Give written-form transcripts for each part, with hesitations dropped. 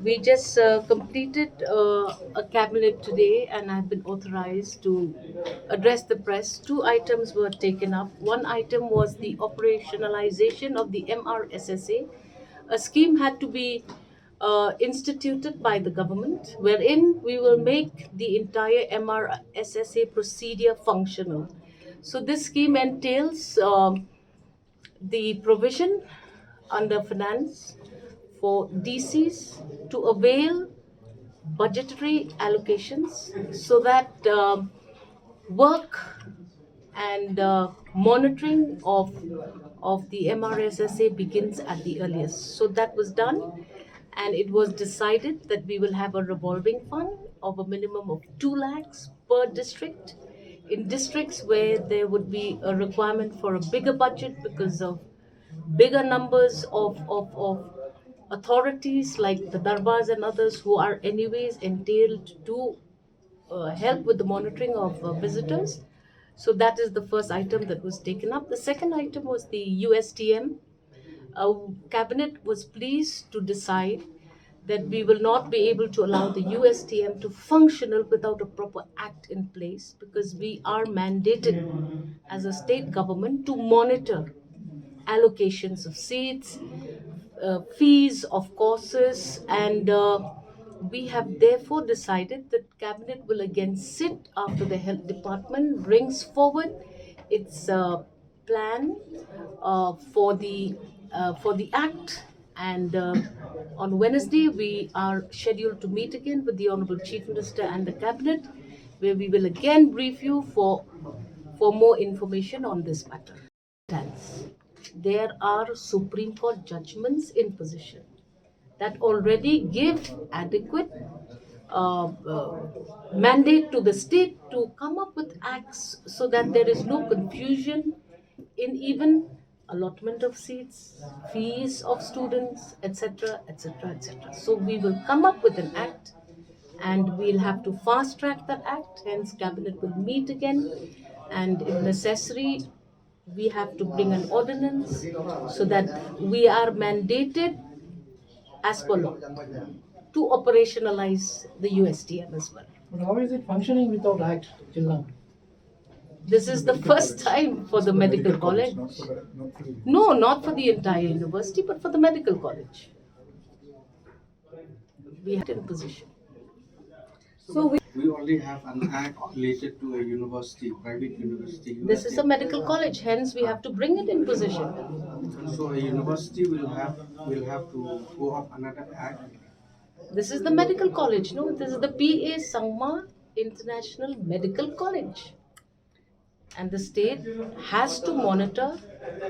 We just completed a cabinet today, and I've been authorized to address the press. Two items were taken up. One item was the operationalization of the MRSSA. A scheme had to be instituted by the government, wherein we will make the entire MRSSA procedure functional. So this scheme entails the provision under finance for DCs to avail budgetary allocations so that work and monitoring of the MRSSA begins at the earliest. So that was done, and it was decided that we will have a revolving fund of a minimum of 2 lakhs per district. In districts where there would be a requirement for a bigger budget because of bigger numbers of authorities like the darbars and others who are anyways entailed to help with the monitoring of visitors. So that is the first item that was taken up. The second item was the USTM. Cabinet was pleased to decide that we will not be able to allow the USTM to functional without a proper act in place, because we are mandated as a state government to monitor allocations of seats, fees of courses, and we have therefore decided that cabinet will again sit after the health department brings forward its plan for the act, and on Wednesday we are scheduled to meet again with the Honorable Chief Minister and the cabinet, where we will again brief you for more information on this matter. There are Supreme Court judgments in position that already give adequate mandate to the state to come up with acts so that there is no confusion in even allotment of seats, fees of students, etc., etc., etc. So we will come up with an act, and we'll have to fast track that act. Hence, cabinet will meet again, and if necessary, we have to bring an ordinance so that we are mandated as per law to operationalize the USTM as well. But how is it functioning without act till now? This is the first time for the medical college. No, not for the entire university, but for the medical college. We had in position. So we only have an act related to a university, private university. This is a medical college, hence we have to bring it in position. So a university will have to go up another act. This is the medical college, no? This is the PA Sangma International Medical College. And the state has to monitor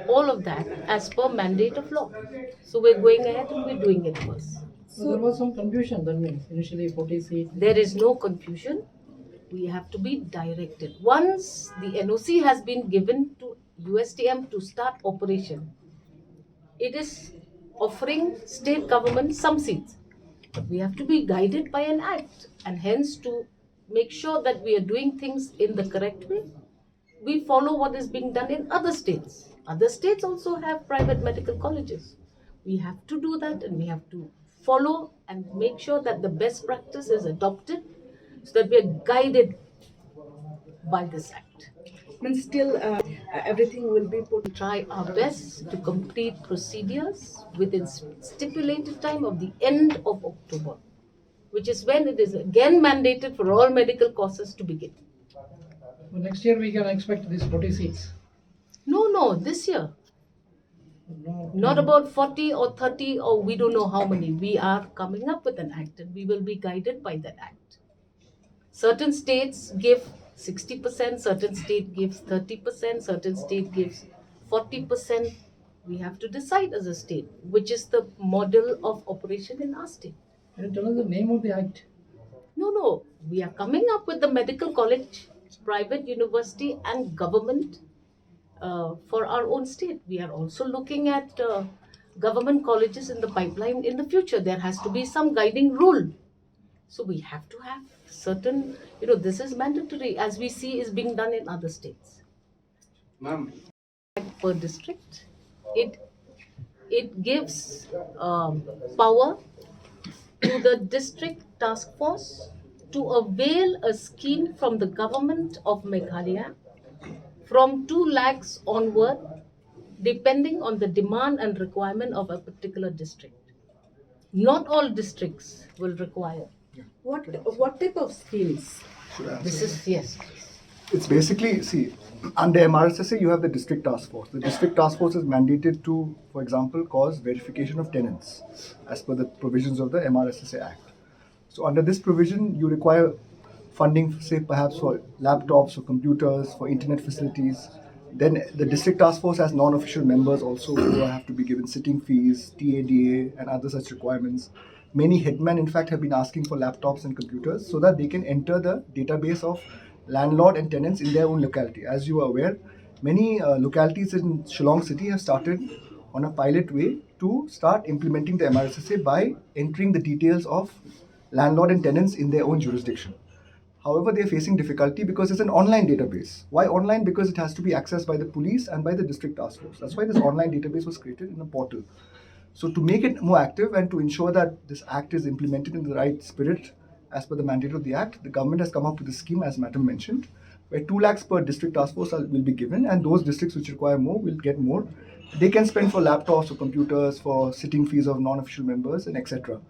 all of that as per mandate of law. So we're going ahead and we're doing it first. So there was some confusion, that means initially 40 seats. There is no confusion. We have to be directed. Once the NOC has been given to USTM to start operation, it is offering state government some seats. But we have to be guided by an act, and hence to make sure that we are doing things in the correct way, we follow what is being done in other states. Other states also have private medical colleges. We have to do that, and we have to follow and make sure that the best practice is adopted so that we are guided by this act. And still, everything will be put. Try our best to complete procedures within stipulated time of the end of October, which is when it is again mandated for all medical courses to begin. So next year we can expect these 40 seats. No, this year. No. Not about 40 or 30 or we don't know how many. We are coming up with an act, and we will be guided by that act. Certain states give 60%, certain state gives 30%, certain state gives 40%. We have to decide as a state which is the model of operation in our state. Can you tell us the name of the act? No. We are coming up with the medical college, private university, and government for our own state. We are also looking at government colleges in the pipeline in the future. There has to be some guiding rule. So we have to have certain, this is mandatory, as we see is being done in other states. Ma'am, Per district, it gives power to the district task force to avail a scheme from the government of Meghalaya from 2 lakhs onward, depending on the demand and requirement of a particular district. Not all districts will require. What type of schemes? Should I answer This is, yes. It's basically, see, under MRSSA, you have the district task force. The district task force is mandated to, for example, cause verification of tenants as per the provisions of the MRSSA Act. So, under this provision, you require funding, say, perhaps for laptops or computers, for internet facilities. Then the district task force has non-official members also who have to be given sitting fees, TADA, and other such requirements. Many headmen, in fact, have been asking for laptops and computers so that they can enter the database of landlord and tenants in their own locality. As you are aware, many localities in Shillong city have started on a pilot way to start implementing the MRSSA by entering the details of landlord and tenants in their own jurisdiction. However, they are facing difficulty because it's an online database. Why online? Because it has to be accessed by the police and by the district task force. That's why this online database was created in a portal. So to make it more active and to ensure that this act is implemented in the right spirit as per the mandate of the act, the government has come up with a scheme, as Madam mentioned, where 2 lakhs per district task force will be given, and those districts which require more will get more. They can spend for laptops or computers, for sitting fees of non-official members, and etc.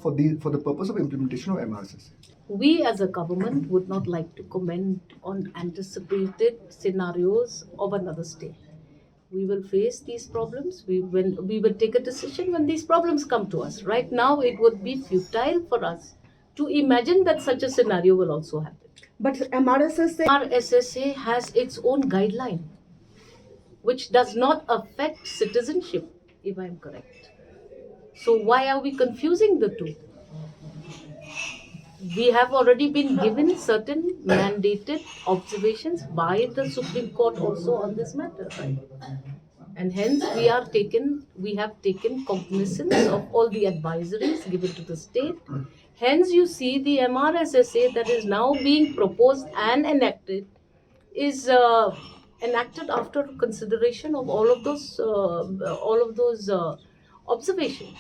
For the purpose of implementation of MRSS. We as a government would not like to comment on anticipated scenarios of another state. We will face these problems. We will take a decision when these problems come to us. Right now, it would be futile for us to imagine that such a scenario will also happen. But MRSSA RSSA has its own guideline, which does not affect citizenship, if I am correct. So why are we confusing the two? We have already been given certain mandated observations by the Supreme Court also on this matter, right? And hence we have taken cognizance of all the advisories given to the state. Hence you see the MRSSA that is now being proposed and enacted is enacted after consideration of all of those observations.